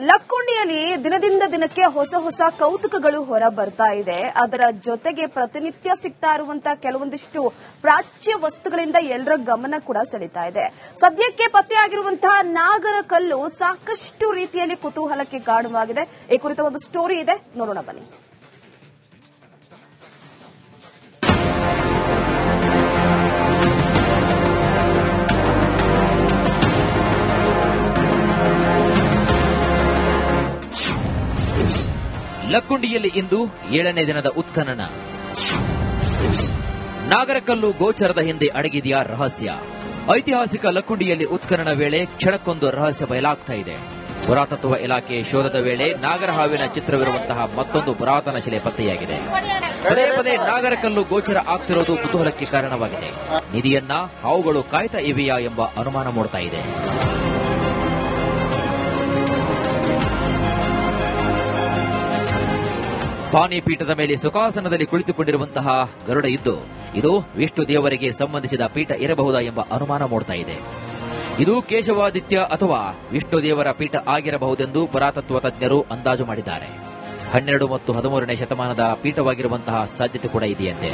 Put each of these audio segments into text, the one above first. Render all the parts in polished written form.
ಲಕ್ಕುಂಡಿಯಲ್ಲಿ ದಿನದಿಂದ ದಿನಕ್ಕೆ ಹೊಸ ಹೊಸ ಕೌತುಕಗಳು ಹೊರ ಬರ್ತಾ ಇದೆ. ಅದರ ಜೊತೆಗೆ ಪ್ರತಿನಿತ್ಯ ಸಿಗ್ತಾ ಇರುವಂತಹ ಕೆಲವೊಂದಿಷ್ಟು ಪ್ರಾಚ್ಯ ವಸ್ತುಗಳಿಂದ ಎಲ್ಲರ ಗಮನ ಕೂಡ ಸೆಳೀತಾ ಇದೆ. ಸದ್ಯಕ್ಕೆ ಪತ್ತೆಯಾಗಿರುವಂತಹ ನಾಗರ ಕಲ್ಲು ಸಾಕಷ್ಟು ರೀತಿಯಲ್ಲಿ ಕುತೂಹಲಕ್ಕೆ ಕಾರಣವಾಗಿದೆ. ಈ ಕುರಿತ ಒಂದು ಸ್ಟೋರಿ ಇದೆ, ನೋಡೋಣ ಬನ್ನಿ. ಲಕ್ಕುಂಡಿಯಲ್ಲಿ ಇಂದು 7ನೇ ದಿನದ ಉತ್ಖನನ. ನಾಗರಕಲ್ಲು ಗೋಚರದ ಹಿಂದೆ ಅಡಗಿದೆಯಾ ರಹಸ್ಯ? ಐತಿಹಾಸಿಕ ಲಕ್ಕುಂಡಿಯಲ್ಲಿ ಉತ್ಖನನ ವೇಳೆ ಕ್ಷಣಕ್ಕೊಂದು ರಹಸ್ಯ ಬಯಲಾಗ್ತಾ ಇದೆ. ಪುರಾತತ್ವ ಇಲಾಖೆ ಶೋಧದ ವೇಳೆ ನಾಗರಹಾವಿನ ಚಿತ್ರವಿರುವಂತಹ ಮತ್ತೊಂದು ಪುರಾತನ ಶಿಲೆ ಪತ್ತೆಯಾಗಿದೆ. ಪದೇ ಪದೇ ನಾಗರಕಲ್ಲು ಗೋಚರ ಆಗ್ತಿರೋದು ಕುತೂಹಲಕ್ಕೆ ಕಾರಣವಾಗಿದೆ. ನಿಧಿಯನ್ನ ಹಾವುಗಳು ಕಾಯ್ತಾ ಇವೆಯಾ ಎಂಬ ಅನುಮಾನ ಮೂಡ್ತಾ ಇದೆ. ಪಾನಿ ಪೀಠದ ಮೇಲೆ ಸುಖಾಸನದಲ್ಲಿ ಕುಳಿತುಕೊಂಡಿರುವಂತಹ ಗರುಡ ಇದ್ದು ಇದು ವಿಷ್ಣು ದೇವರಿಗೆ ಸಂಬಂಧಿಸಿದ ಪೀಠ ಇರಬಹುದಾ ಎಂಬ ಅನುಮಾನ ಮೂಡ್ತಾ ಇದೆ. ಇದು ಕೇಶವಾದಿತ್ಯ ಅಥವಾ ವಿಷ್ಣು ದೇವರ ಪೀಠ ಆಗಿರಬಹುದೆಂದು ಪುರಾತತ್ವ ತಜ್ಞರು ಅಂದಾಜು ಮಾಡಿದ್ದಾರೆ. 12 ಮತ್ತು 13ನೇ ಶತಮಾನದ ಪೀಠವಾಗಿರುವಂತಹ ಸಾಧ್ಯತೆ ಕೂಡ ಇದೆಯಂತೆ.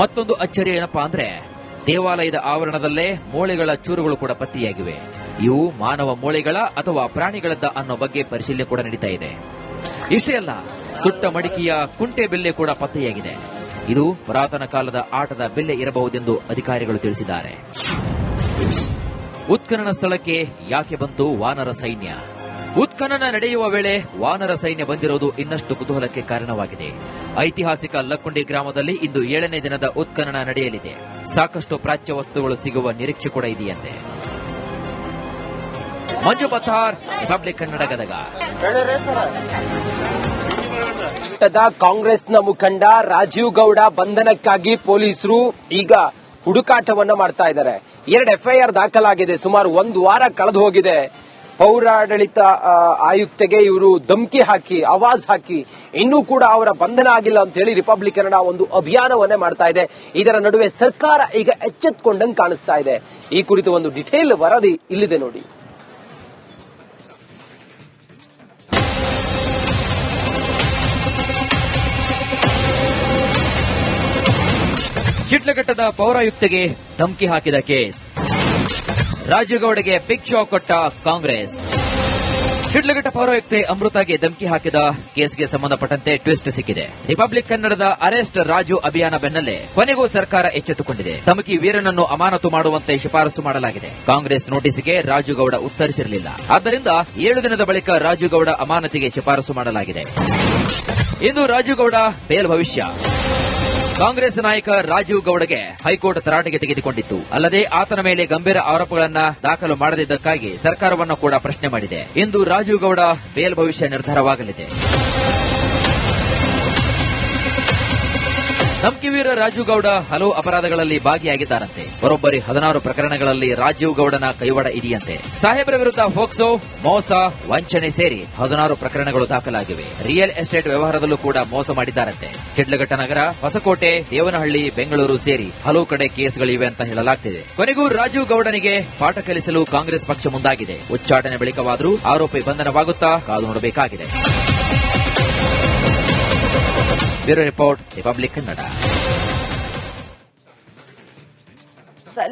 ಮತ್ತೊಂದು ಅಚ್ಚರಿ ಏನಪ್ಪಾ ಅಂದ್ರೆ ದೇವಾಲಯದ ಆವರಣದಲ್ಲೇ ಮೂಳೆಗಳ ಚೂರುಗಳು ಕೂಡ ಪತ್ತೆಯಾಗಿವೆ. ಇವು ಮಾನವ ಮೂಳೆಗಳ ಅಥವಾ ಪ್ರಾಣಿಗಳದ್ದ ಅನ್ನೋ ಬಗ್ಗೆ ಪರಿಶೀಲನೆ ಕೂಡ ನಡೀತಾ ಇದೆ. ಇಷ್ಟೇ ಅಲ್ಲ, ಸುಟ್ಟ ಮಡಿಕೆಯ ಕುಂಟೆ ಬೆಲ್ಲೆ ಕೂಡ ಪತ್ತೆಯಾಗಿದೆ. ಇದು ಪುರಾತನ ಕಾಲದ ಆಟದ ಬೆಲ್ಲೆ ಇರಬಹುದೆಂದು ಅಧಿಕಾರಿಗಳು ತಿಳಿಸಿದ್ದಾರೆ. ಉತ್ಖನನ ಸ್ಥಳಕ್ಕೆ ಯಾಕೆ ಬಂತು ವಾನರ ಸೈನ್ಯ? ಉತ್ಖನನ ನಡೆಯುವ ವೇಳೆ ವಾನರ ಸೈನ್ಯ ಬಂದಿರುವುದು ಇನ್ನಷ್ಟು ಕುತೂಹಲಕ್ಕೆ ಕಾರಣವಾಗಿದೆ. ಐತಿಹಾಸಿಕ ಲಕ್ಕುಂಡಿ ಗ್ರಾಮದಲ್ಲಿ ಇಂದು 7ನೇ ದಿನದ ಉತ್ಖನನ ನಡೆಯಲಿದೆ. ಸಾಕಷ್ಟು ಪ್ರಾಚ್ಯ ವಸ್ತುಗಳು ಸಿಗುವ ನಿರೀಕ್ಷೆ ಕೂಡ ಇದೆಯಂತೆ. ಮಂಜು ಪಥಾರ್, ರಿಪಬ್ಲಿಕ್ ಕನ್ನಡ, ಗದಗ. ಕಾಂಗ್ರೆಸ್ನ ಮುಖಂಡ ರಾಜೀವ್ ಗೌಡ ಬಂಧನಕ್ಕಾಗಿ ಪೊಲೀಸರು ಈಗ ಹುಡುಕಾಟವನ್ನ ಮಾಡ್ತಾ ಇದ್ದಾರೆ. 2 ಎಫ್ಐಆರ್ ದಾಖಲಾಗಿದೆ. ಸುಮಾರು 1 ವಾರ ಕಳೆದು ಹೋಗಿದೆ. ಪೌರಾಡಳಿತ ಆಯುಕ್ತೆಗೆ ಇವರು ಧಮಕಿ ಹಾಕಿ, ಆವಾಜ್ ಹಾಕಿ ಇನ್ನೂ ಕೂಡ ಅವರ ಬಂಧನ ಆಗಿಲ್ಲ ಅಂತ ಹೇಳಿ ರಿಪಬ್ಲಿಕ್ ಕನ್ನಡ ಒಂದು ಅಭಿಯಾನವನ್ನೇ ಮಾಡ್ತಾ ಇದೆ. ಇದರ ನಡುವೆ ಸರ್ಕಾರ ಈಗ ಎಚ್ಚೆತ್ತುಕೊಂಡಂಗೆ ಕಾಣಿಸ್ತಾ ಇದೆ. ಈ ಕುರಿತು ಒಂದು ಡಿಟೇಲ್ ವರದಿ ಇಲ್ಲಿದೆ ನೋಡಿ. ಶಿಡ್ಲಘಟ್ಟದ ಪೌರಾಯುಕ್ತೆಗೆ ಧಮಕಿ ಹಾಕಿದ ಕೇಸ್. ರಾಜೀವ್ ಗೌಡಗೆ ಬಿಗ್ ಶಾಕ್ ಕೊಟ್ಟ ಕಾಂಗ್ರೆಸ್. ಶಿಡ್ಲಘಟ್ಟ ಪೌರಾಯುಕ್ತೆ ಅಮೃತಾಗೆ ಧಮಕಿ ಹಾಕಿದ ಕೇಸ್ಗೆ ಸಂಬಂಧಪಟ್ಟಂತೆ ಟ್ವಿಸ್ಟ್ ಸಿಕ್ಕಿದೆ. ರಿಪಬ್ಲಿಕ್ ಕನ್ನಡದ ಅರೆಸ್ಟ್ ರಾಜು ಅಭಿಯಾನ ಬೆನ್ನಲ್ಲೇ ಕೊನೆಗೂ ಸರ್ಕಾರ ಎಚ್ಚೆತ್ತುಕೊಂಡಿದೆ. ಧಮಕಿ ವೀರನನ್ನು ಅಮಾನತು ಮಾಡುವಂತೆ ಶಿಫಾರಸು ಮಾಡಲಾಗಿದೆ. ಕಾಂಗ್ರೆಸ್ ನೋಟಿಸ್ಗೆ ರಾಜು ಗೌಡ ಉತ್ತರಿಸಿರಲಿಲ್ಲ. ಆದ್ದರಿಂದ 7 ದಿನದ ಬಳಿಕ ರಾಜು ಗೌಡ ಅಮಾನತಿಗೆ ಶಿಫಾರಸು ಮಾಡಲಾಗಿದೆ. ಇಂದು ರಾಜು ಗೌಡ ಬೇಲ್ ಭವಿಷ್ಯ. ಕಾಂಗ್ರೆಸ್ ನಾಯಕ ರಾಜೀವ್ ಗೌಡಗೆ ಹೈಕೋರ್ಟ್ ತರಾಟೆಗೆ ತೆಗೆದುಕೊಂಡಿತ್ತು. ಅಲ್ಲದೆ ಆತನ ಮೇಲೆ ಗಂಭೀರ ಆರೋಪಗಳನ್ನು ದಾಖಲು ಮಾಡದಿದ್ದಕ್ಕಾಗಿ ಸರ್ಕಾರವನ್ನು ಕೂಡ ಪ್ರಶ್ನೆ ಮಾಡಿದೆ. ಇಂದು ರಾಜೀವ್ ಗೌಡ ಬೇಲ್ ಭವಿಷ್ಯ ನಿರ್ಧಾರವಾಗಲಿದೆ. ಧಮಕಿವೀರ ರಾಜೀವ್ ಗೌಡ ಹಲವು ಅಪರಾಧಗಳಲ್ಲಿ ಭಾಗಿಯಾಗಿದ್ದಾರಂತೆ. ಬರೋಬ್ಬರಿ 16 ಪ್ರಕರಣಗಳಲ್ಲಿ ರಾಜೀವ್ ಗೌಡನ ಕೈವಾಡ ಇದೆಯಂತೆ. ಸಾಹೇಬರ ವಿರುದ್ಧ ಫೋಕ್ಸೋ, ಮೋಸ, ವಂಚನೆ ಸೇರಿ 16 ಪ್ರಕರಣಗಳು ದಾಖಲಾಗಿವೆ. ರಿಯಲ್ ಎಸ್ಟೇಟ್ ವ್ಯವಹಾರದಲ್ಲೂ ಕೂಡ ಮೋಸ ಮಾಡಿದ್ದಾರಂತೆ. ಶಿಡ್ಲಘಟ್ಟ ನಗರ, ಹೊಸಕೋಟೆ, ದೇವನಹಳ್ಳಿ, ಬೆಂಗಳೂರು ಸೇರಿ ಹಲವು ಕಡೆ ಕೇಸ್ಗಳಿವೆ ಅಂತ ಹೇಳಲಾಗ್ತಿದೆ. ಕೊನೆಗೂ ರಾಜೀವ್ ಗೌಡನಿಗೆ ಪಾಠ ಕಲಿಸಲು ಕಾಂಗ್ರೆಸ್ ಪಕ್ಷ ಮುಂದಾಗಿದೆ. ಉಚ್ಚಾಟನೆ ಬಳಿಕವಾದರೂ ಆರೋಪಿ ಬಂಧನವಾಗುತ್ತಾ ಕಾದು ನೋಡಬೇಕಾಗಿದೆ. Bureau report, Republic Kannada.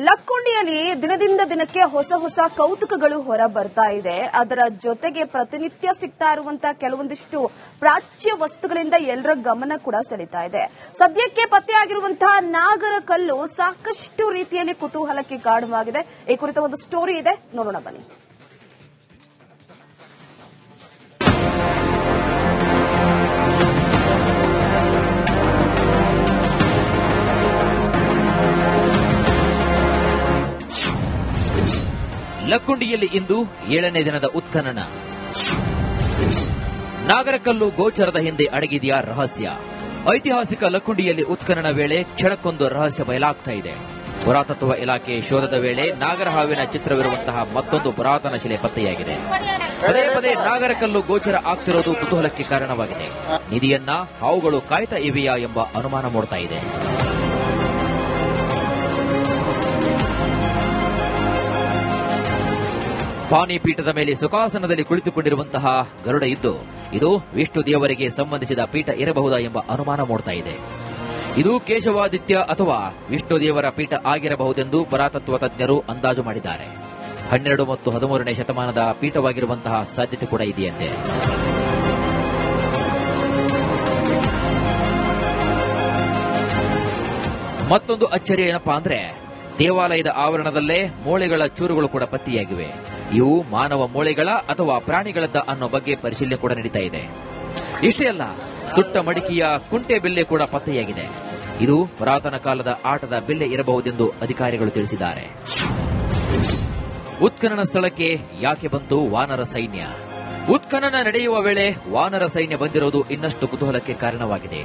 ಲಕ್ಕುಂಡಿಯಲ್ಲಿ ದಿನದಿಂದ ದಿನಕ್ಕೆ ಹೊಸ ಹೊಸ ಕೌತುಕಗಳು ಹೊರ ಬರ್ತಾ ಇದೆ. ಅದರ ಜೊತೆಗೆ ಪ್ರತಿನಿತ್ಯ ಸಿಗ್ತಾ ಇರುವಂತಹ ಕೆಲವೊಂದಿಷ್ಟು ಪ್ರಾಚ್ಯ ವಸ್ತುಗಳಿಂದ ಎಲ್ಲರ ಗಮನ ಕೂಡ ಸೆಳೀತಾ ಇದೆ. ಸದ್ಯಕ್ಕೆ ಪತ್ತೆಯಾಗಿರುವಂತಹ ನಾಗರ ಕಲ್ಲು ಸಾಕಷ್ಟು ರೀತಿಯಲ್ಲಿ ಕುತೂಹಲಕ್ಕೆ ಕಾರಣವಾಗಿದೆ. ಈ ಕುರಿತ ಒಂದು ಸ್ಟೋರಿ ಇದೆ, ನೋಡೋಣ ಬನ್ನಿ. ಲಕ್ಕುಂಡಿಯಲ್ಲಿ ಇಂದು 7ನೇ ದಿನದ ಉತ್ಖನನ. ನಾಗರಕಲ್ಲು ಗೋಚರದ ಹಿಂದೆ ಅಡಗಿದೆಯಾ ರಹಸ್ಯ? ಐತಿಹಾಸಿಕ ಲಕ್ಕುಂಡಿಯಲ್ಲಿ ಉತ್ಖನನ ವೇಳೆ ಕ್ಷಣಕ್ಕೊಂದು ರಹಸ್ಯ ಬಯಲಾಗ್ತಾ ಇದೆ. ಪುರಾತತ್ವ ಇಲಾಖೆ ಶೋಧದ ವೇಳೆ ನಾಗರಹಾವಿನ ಚಿತ್ರವಿರುವಂತಹ ಮತ್ತೊಂದು ಪುರಾತನ ಶಿಲೆ ಪತ್ತೆಯಾಗಿದೆ. ಪದೇ ಪದೇ ನಾಗರಕಲ್ಲು ಗೋಚರ ಆಗ್ತಿರೋದು ಕುತೂಹಲಕ್ಕೆ ಕಾರಣವಾಗಿದೆ. ನಿಧಿಯನ್ನ ಹಾವುಗಳು ಕಾಯ್ತಾ ಇವೆಯಾ ಎಂಬ ಅನುಮಾನ ಮೂಡ್ತಾ ಇದೆ. ಪಾನಿ ಪೀಠದ ಮೇಲೆ ಸುಖಾಸನದಲ್ಲಿ ಕುಳಿತುಕೊಂಡಿರುವಂತಹ ಗರುಡ ಇದ್ದು ಇದು ವಿಷ್ಣು ದೇವರಿಗೆ ಸಂಬಂಧಿಸಿದ ಪೀಠ ಇರಬಹುದಾ ಎಂಬ ಅನುಮಾನ ಮೂಡ್ತಾ ಇದೆ. ಇದು ಕೇಶವಾದಿತ್ಯ ಅಥವಾ ವಿಷ್ಣು ದೇವರ ಪೀಠ ಆಗಿರಬಹುದೆಂದು ಪುರಾತತ್ವ ತಜ್ಞರು ಅಂದಾಜು ಮಾಡಿದ್ದಾರೆ. 12 ಮತ್ತು 13ನೇ ಶತಮಾನದ ಪೀಠವಾಗಿರುವಂತಹ ಸಾಧ್ಯತೆ ಕೂಡ ಇದೆಯಂತೆ. ಮತ್ತೊಂದು ಅಚ್ಚರಿ ಏನಪ್ಪಾ ಅಂದ್ರೆ ದೇವಾಲಯದ ಆವರಣದಲ್ಲೇ ಮೂಳೆಗಳ ಚೂರುಗಳು ಕೂಡ ಪತ್ತೆಯಾಗಿವೆ. ಇವು ಮಾನವ ಮೂಳೆಗಳ ಅಥವಾ ಪ್ರಾಣಿಗಳದ್ದ ಅನ್ನೋ ಬಗ್ಗೆ ಪರಿಶೀಲನೆ ಕೂಡ ನಡೀತಾ ಇದೆ. ಇಷ್ಟೇ ಅಲ್ಲ, ಸುಟ್ಟ ಮಡಿಕೆಯ ಕುಂಟೆ ಬಿಲ್ಲೆ ಕೂಡ ಪತ್ತೆಯಾಗಿದೆ. ಇದು ಪುರಾತನ ಕಾಲದ ಆಟದ ಬಿಲ್ಲೆ ಇರಬಹುದೆಂದು ಅಧಿಕಾರಿಗಳು ತಿಳಿಸಿದ್ದಾರೆ. ಉತ್ಖನನ ಸ್ಥಳಕ್ಕೆ ಯಾಕೆ ಬಂತು ವಾನರ ಸೈನ್ಯ? ಉತ್ಖನನ ನಡೆಯುವ ವೇಳೆ ವಾನರ ಸೈನ್ಯ ಬಂದಿರುವುದು ಇನ್ನಷ್ಟು ಕುತೂಹಲಕ್ಕೆ ಕಾರಣವಾಗಿದೆ.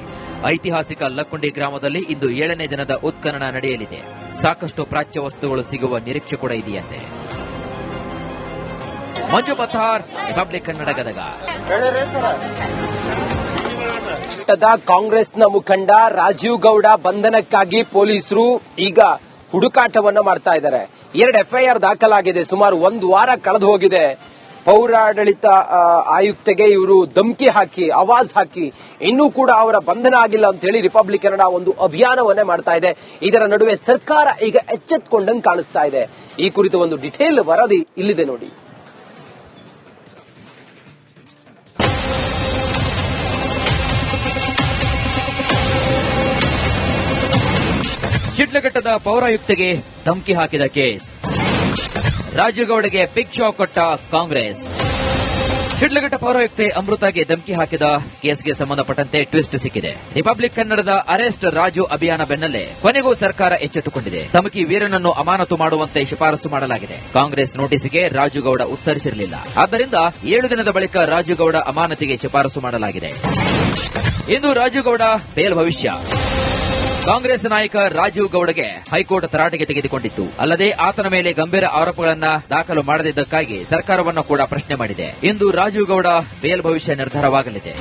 ಐತಿಹಾಸಿಕ ಲಕ್ಕುಂಡಿ ಗ್ರಾಮದಲ್ಲಿ ಇಂದು 7ನೇ ದಿನದ ಉತ್ಖನನ ನಡೆಯಲಿದೆ. ಸಾಕಷ್ಟು ಪ್ರಾಚ್ಯ ವಸ್ತುಗಳು ಸಿಗುವ ನಿರೀಕ್ಷೆ ಕೂಡ ಇದೆಯಂತೆ. ಮಂಜು ಮತ್ತಾರ್, ರಿಪಬ್ಲಿಕ್ ಕನ್ನಡ, ಗದಗ. ಕಾಂಗ್ರೆಸ್ನ ಮುಖಂಡ ರಾಜೀವ್ ಗೌಡ ಬಂಧನಕ್ಕಾಗಿ ಪೊಲೀಸರು ಈಗ ಹುಡುಕಾಟವನ್ನ ಮಾಡ್ತಾ ಇದ್ದಾರೆ. 2 ಎಫ್ಐಆರ್ ದಾಖಲಾಗಿದೆ. ಸುಮಾರು 1 ವಾರ ಕಳೆದು ಹೋಗಿದೆ. ಪೌರಾಡಳಿತ ಆಯುಕ್ತೆಗೆ ಇವರು ಧಮಕಿ ಹಾಕಿ, ಆವಾಜ್ ಹಾಕಿ ಇನ್ನೂ ಕೂಡ ಅವರ ಬಂಧನ ಆಗಿಲ್ಲ ಅಂತ ಹೇಳಿ ರಿಪಬ್ಲಿಕ್ ಕನ್ನಡ ಒಂದು ಅಭಿಯಾನವನ್ನೇ ಮಾಡ್ತಾ ಇದೆ. ಇದರ ನಡುವೆ ಸರ್ಕಾರ ಈಗ ಎಚ್ಚೆತ್ತುಕೊಂಡಂಗೆ ಕಾಣಿಸ್ತಾ ಇದೆ. ಈ ಕುರಿತು ಒಂದು ಡಿಟೇಲ್ ವರದಿ ಇಲ್ಲಿದೆ ನೋಡಿ. ಶಿಡ್ಲಘಟ್ಟದ ಪೌರಾಯುಕ್ತೆಗೆ ಧಮಕಿ ಹಾಕಿದ ಕೇಸ್. ರಾಜೀವ್ ಗೌಡಗೆ ಬಿಗ್ ಶಾಕ್ ಕೊಟ್ಟ ಕಾಂಗ್ರೆಸ್. ಶಿಡ್ಲಘಟ್ಟ ಪೌರಾಯುಕ್ತೆ ಅಮೃತಾಗೆ ಧಮಕಿ ಹಾಕಿದ ಕೇಸ್ಗೆ ಸಂಬಂಧಪಟ್ಟಂತೆ ಟ್ವಿಸ್ಟ್ ಸಿಕ್ಕಿದೆ. ರಿಪಬ್ಲಿಕ್ ಕನ್ನಡದ ಅರೆಸ್ಟ್ ರಾಜು ಅಭಿಯಾನ ಬೆನ್ನಲ್ಲೇ ಕೊನೆಗೂ ಸರ್ಕಾರ ಎಚ್ಚೆತ್ತುಕೊಂಡಿದೆ. ಧಮಕಿ ವೀರನನ್ನು ಅಮಾನತು ಮಾಡುವಂತೆ ಶಿಫಾರಸು ಮಾಡಲಾಗಿದೆ. ಕಾಂಗ್ರೆಸ್ ನೋಟಿಸ್ಗೆ ರಾಜು ಗೌಡ ಉತ್ತರಿಸಿರಲಿಲ್ಲ. ಆದ್ದರಿಂದ 7 ದಿನದ ಬಳಿಕ ರಾಜು ಗೌಡ ಅಮಾನತಿಗೆ ಶಿಫಾರಸು ಮಾಡಲಾಗಿದೆ. ಇಂದು ರಾಜು ಗೌಡ ಬೇಲ್ ಭವಿಷ್ಯ. ಕಾಂಗ್ರೆಸ್ ನಾಯಕ ರಾಜೀವ್ ಗೌಡಗೆ ಹೈಕೋರ್ಟ್ ತರಾಟೆಗೆ ತೆಗೆದುಕೊಂಡಿತ್ತು. ಅಲ್ಲದೆ ಆತನ ಮೇಲೆ ಗಂಭೀರ ಆರೋಪಗಳನ್ನ ದಾಖಲು ಮಾಡದಿದ್ದಕ್ಕಾಗಿ ಸರ್ಕಾರವನ್ನು ಕೂಡ ಪ್ರಶ್ನೆ ಮಾಡಿದೆ. ಇಂದು ರಾಜೀವ್ ಗೌಡ ಬೇಲ್ ಭವಿಷ್ಯ ನಿರ್ಧಾರವಾಗಲಿದೆ.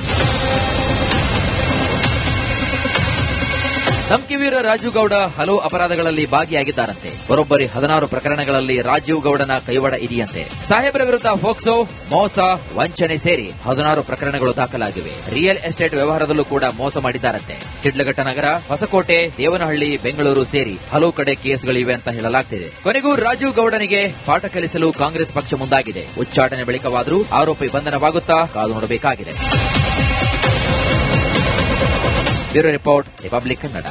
ಧಮಕಿವೀರ ರಾಜೀವ್ ಗೌಡ ಹಲವು ಅಪರಾಧಗಳಲ್ಲಿ ಭಾಗಿಯಾಗಿದ್ದಾರಂತೆ. ಬರೋಬ್ಬರಿ 16 ಪ್ರಕರಣಗಳಲ್ಲಿ ರಾಜೀವ್ ಗೌಡನ ಕೈವಾಡ ಇದೆಯಂತೆ. ಸಾಹೇಬರ ವಿರುದ್ಧ ಫೋಕ್ಸೋ, ಮೋಸ, ವಂಚನೆ ಸೇರಿ 16 ಪ್ರಕರಣಗಳು ದಾಖಲಾಗಿವೆ. ರಿಯಲ್ ಎಸ್ಟೇಟ್ ವ್ಯವಹಾರದಲ್ಲೂ ಕೂಡ ಮೋಸ ಮಾಡಿದ್ದಾರಂತೆ. ಶಿಡ್ಲಘಟ್ಟ ನಗರ, ಹೊಸಕೋಟೆ, ದೇವನಹಳ್ಳಿ, ಬೆಂಗಳೂರು ಸೇರಿ ಹಲವು ಕಡೆ ಕೇಸ್ಗಳಿವೆ ಅಂತ ಹೇಳಲಾಗ್ತಿದೆ. ಕೊನೆಗೂ ರಾಜೀವ್ ಗೌಡನಿಗೆ ಪಾಠ ಕಲಿಸಲು ಕಾಂಗ್ರೆಸ್ ಪಕ್ಷ ಮುಂದಾಗಿದೆ. ಉಚ್ಚಾಟನೆ ಬಳಿಕವಾದರೂ ಆರೋಪಿ ಬಂಧನವಾಗುತ್ತಾ ಕಾದು ನೋಡಬೇಕಾಗಿದೆ. Bureau report, Republic Kannada.